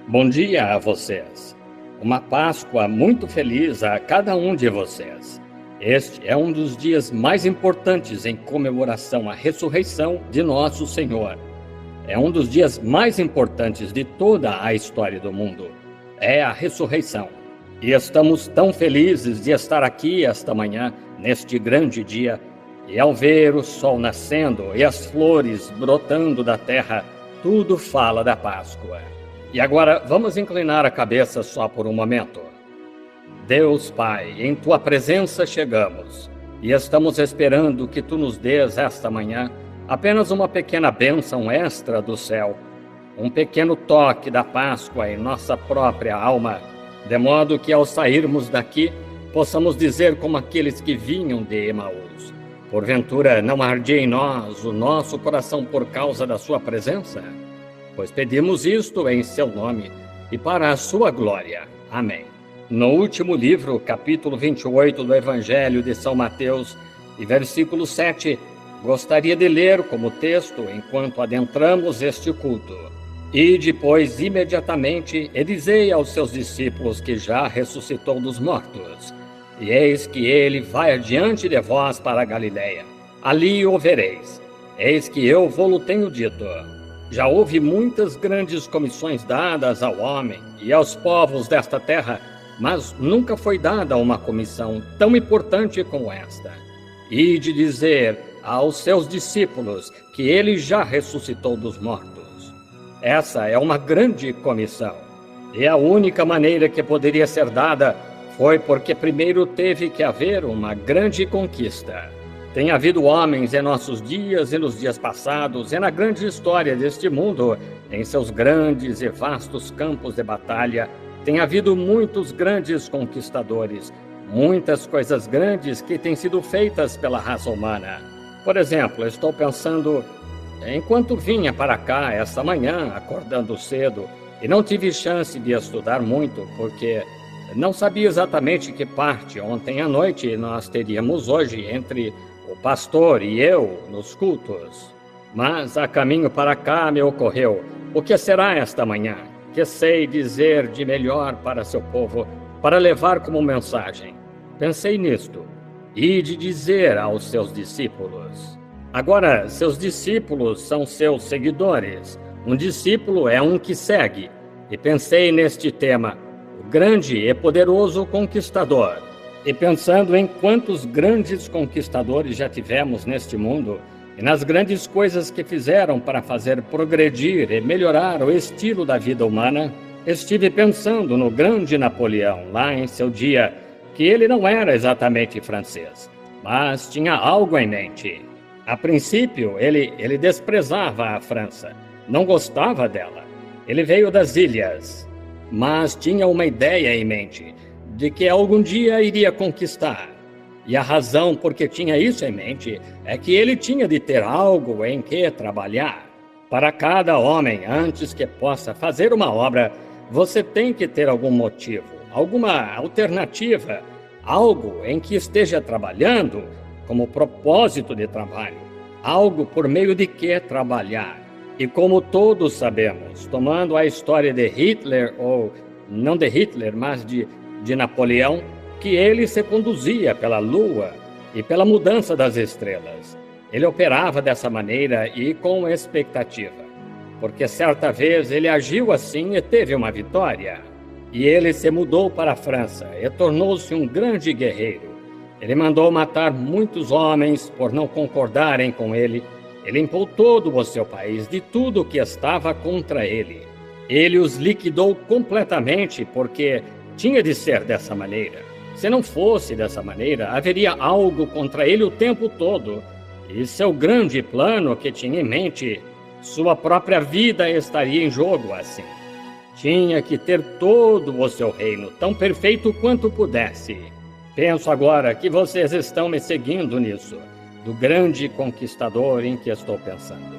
Bom dia a vocês. Uma Páscoa muito feliz a cada um de vocês. Este é um dos dias mais importantes em comemoração à ressurreição de nosso Senhor. É um dos dias mais importantes de toda a história do mundo. É a ressurreição. E estamos tão felizes de estar aqui esta manhã, neste grande dia, e ao ver o sol nascendo e as flores brotando da terra, tudo fala da Páscoa. E agora vamos inclinar a cabeça só por um momento. Deus Pai, em Tua presença chegamos e estamos esperando que Tu nos dês esta manhã apenas uma pequena bênção extra do céu, um pequeno toque da Páscoa em nossa própria alma, de modo que ao sairmos daqui possamos dizer como aqueles que vinham de Emaús: porventura não ardia em nós o nosso coração por causa da Sua presença? Pois pedimos isto em Seu nome e para a Sua glória. Amém. No último livro, capítulo 28 do Evangelho de São Mateus, e versículo 7, gostaria de ler como texto enquanto adentramos este culto. E depois, imediatamente, dizei aos seus discípulos que já ressuscitou dos mortos. E eis que ele vai adiante de vós para a Galileia. Ali o vereis. Eis que eu vou-lo tenho dito. Já houve muitas grandes comissões dadas ao homem e aos povos desta terra, mas nunca foi dada uma comissão tão importante como esta. E de dizer aos seus discípulos que ele já ressuscitou dos mortos. Essa é uma grande comissão. E a única maneira que poderia ser dada foi porque primeiro teve que haver uma grande conquista. Tem havido homens em nossos dias e nos dias passados e na grande história deste mundo, em seus grandes e vastos campos de batalha, tem havido muitos grandes conquistadores, muitas coisas grandes que têm sido feitas pela raça humana. Por exemplo, estou pensando, enquanto vinha para cá esta manhã, acordando cedo, e não tive chance de estudar muito, porque não sabia exatamente que parte ontem à noite nós teríamos hoje entre o pastor e eu nos cultos. Mas a caminho para cá me ocorreu: o que será esta manhã? Que sei dizer de melhor para seu povo, para levar como mensagem? Pensei nisto, e de dizer aos seus discípulos. Agora, seus discípulos são seus seguidores. Um discípulo é um que segue. E pensei neste tema: o grande e poderoso conquistador. E pensando em quantos grandes conquistadores já tivemos neste mundo, e nas grandes coisas que fizeram para fazer progredir e melhorar o estilo da vida humana, estive pensando no grande Napoleão, lá em seu dia, que ele não era exatamente francês, mas tinha algo em mente. A princípio, ele desprezava a França, não gostava dela. Ele veio das ilhas, mas tinha uma ideia em mente, de que algum dia iria conquistar. E a razão por que tinha isso em mente é que ele tinha de ter algo em que trabalhar. Para cada homem, antes que possa fazer uma obra, você tem que ter algum motivo, alguma alternativa, algo em que esteja trabalhando como propósito de trabalho, algo por meio de que trabalhar. E como todos sabemos, tomando a história de Hitler, ou não de Hitler, mas de Napoleão, que ele se conduzia pela lua e pela mudança das estrelas. Ele operava dessa maneira e com expectativa, porque certa vez ele agiu assim e teve uma vitória. E ele se mudou para a França e tornou-se um grande guerreiro. Ele mandou matar muitos homens por não concordarem com ele. Ele limpou todo o seu país de tudo que estava contra ele. Ele os liquidou completamente porque tinha de ser dessa maneira. Se não fosse dessa maneira, haveria algo contra ele o tempo todo. E seu grande plano que tinha em mente, sua própria vida estaria em jogo assim. Tinha que ter todo o seu reino, tão perfeito quanto pudesse. Penso agora que vocês estão me seguindo nisso, do grande conquistador em que estou pensando.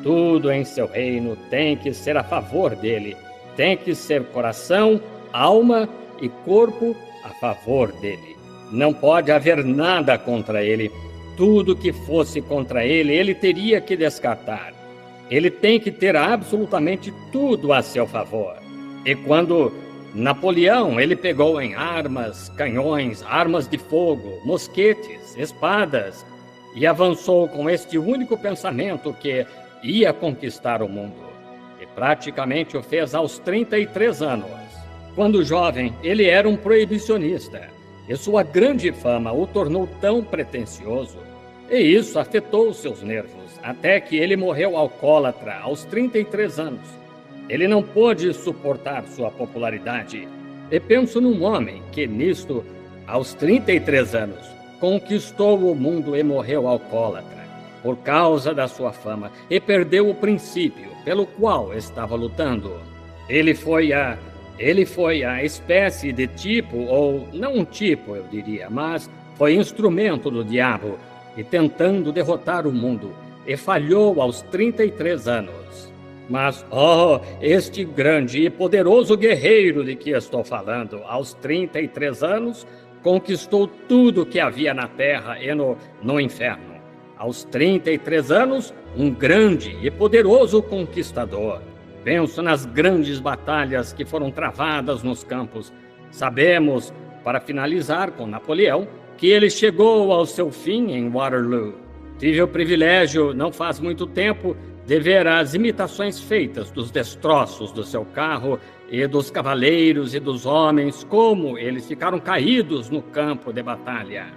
Tudo em seu reino tem que ser a favor dele, tem que ser coração, alma e corpo a favor dele. Não pode haver nada contra ele. Tudo que fosse contra ele, ele teria que descartar. Ele tem que ter absolutamente tudo a seu favor. E quando Napoleão, ele pegou em armas, canhões, armas de fogo, mosquetes, espadas, e avançou com este único pensamento que ia conquistar o mundo. E praticamente o fez aos 33 anos. Quando jovem, ele era um proibicionista, e sua grande fama o tornou tão pretensioso, e isso afetou seus nervos, até que ele morreu alcoólatra aos 33 anos. Ele não pôde suportar sua popularidade. E penso num homem que, nisto, aos 33 anos, conquistou o mundo e morreu alcoólatra, por causa da sua fama, e perdeu o princípio pelo qual estava lutando. Ele foi a espécie de tipo, ou não um tipo, eu diria, mas foi instrumento do diabo, e tentando derrotar o mundo, e falhou aos 33 anos. Mas, este grande e poderoso guerreiro de que estou falando, aos 33 anos, conquistou tudo que havia na terra e no inferno. Aos 33 anos, um grande e poderoso conquistador. Penso nas grandes batalhas que foram travadas nos campos. Sabemos, para finalizar com Napoleão, que ele chegou ao seu fim em Waterloo. Tive o privilégio, não faz muito tempo, de ver as imitações feitas dos destroços do seu carro e dos cavaleiros e dos homens, como eles ficaram caídos no campo de batalha.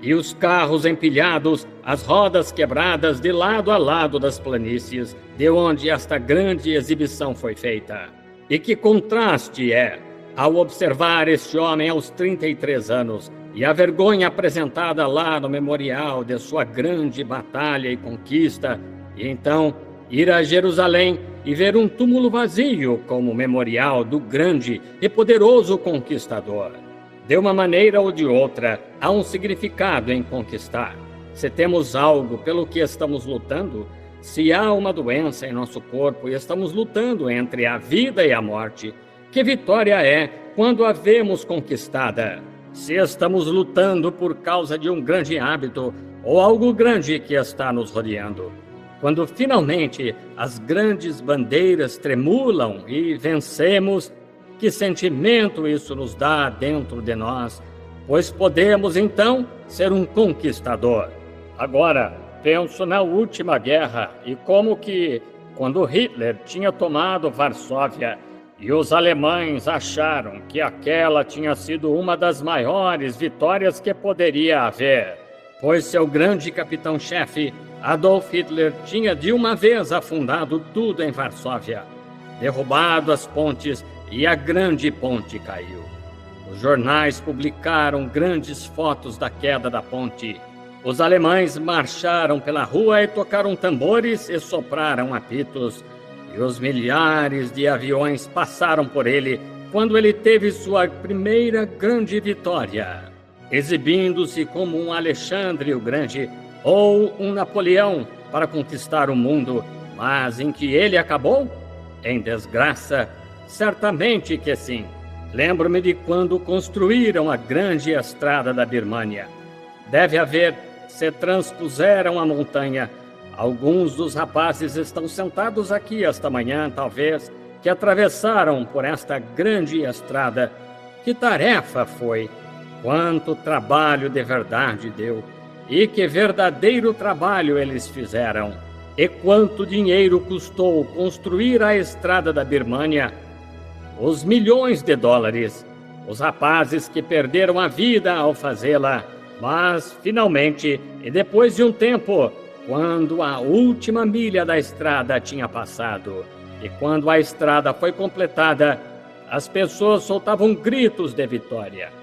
E os carros empilhados, as rodas quebradas de lado a lado das planícies, de onde esta grande exibição foi feita. E que contraste é, ao observar este homem aos 33 anos, e a vergonha apresentada lá no memorial de sua grande batalha e conquista, e então ir a Jerusalém e ver um túmulo vazio como memorial do grande e poderoso conquistador. De uma maneira ou de outra, há um significado em conquistar. Se temos algo pelo que estamos lutando, se há uma doença em nosso corpo e estamos lutando entre a vida e a morte, que vitória é quando a vemos conquistada? Se estamos lutando por causa de um grande hábito ou algo grande que está nos rodeando, quando finalmente as grandes bandeiras tremulam e vencemos, que sentimento isso nos dá dentro de nós, pois podemos então ser um conquistador. Agora, penso na última guerra e como que, quando Hitler tinha tomado Varsóvia e os alemães acharam que aquela tinha sido uma das maiores vitórias que poderia haver, pois seu grande capitão-chefe, Adolf Hitler, tinha de uma vez afundado tudo em Varsóvia, derrubado as pontes e a grande ponte caiu. Os jornais publicaram grandes fotos da queda da ponte. Os alemães marcharam pela rua e tocaram tambores e sopraram apitos, e os milhares de aviões passaram por ele quando ele teve sua primeira grande vitória, exibindo-se como um Alexandre o Grande ou um Napoleão para conquistar o mundo, mas em que ele acabou? Em desgraça? Certamente que sim. Lembro-me de quando construíram a grande estrada da Birmânia. Se transpuseram a montanha. Alguns dos rapazes estão sentados aqui esta manhã, talvez, que atravessaram por esta grande estrada. Que tarefa foi! Quanto trabalho de verdade deu! E que verdadeiro trabalho eles fizeram! E quanto dinheiro custou construir a estrada da Birmânia? Os milhões de dólares. Os rapazes que perderam a vida ao fazê-la. Mas, finalmente, e depois de um tempo, quando a última milha da estrada tinha passado, e quando a estrada foi completada, as pessoas soltavam gritos de vitória.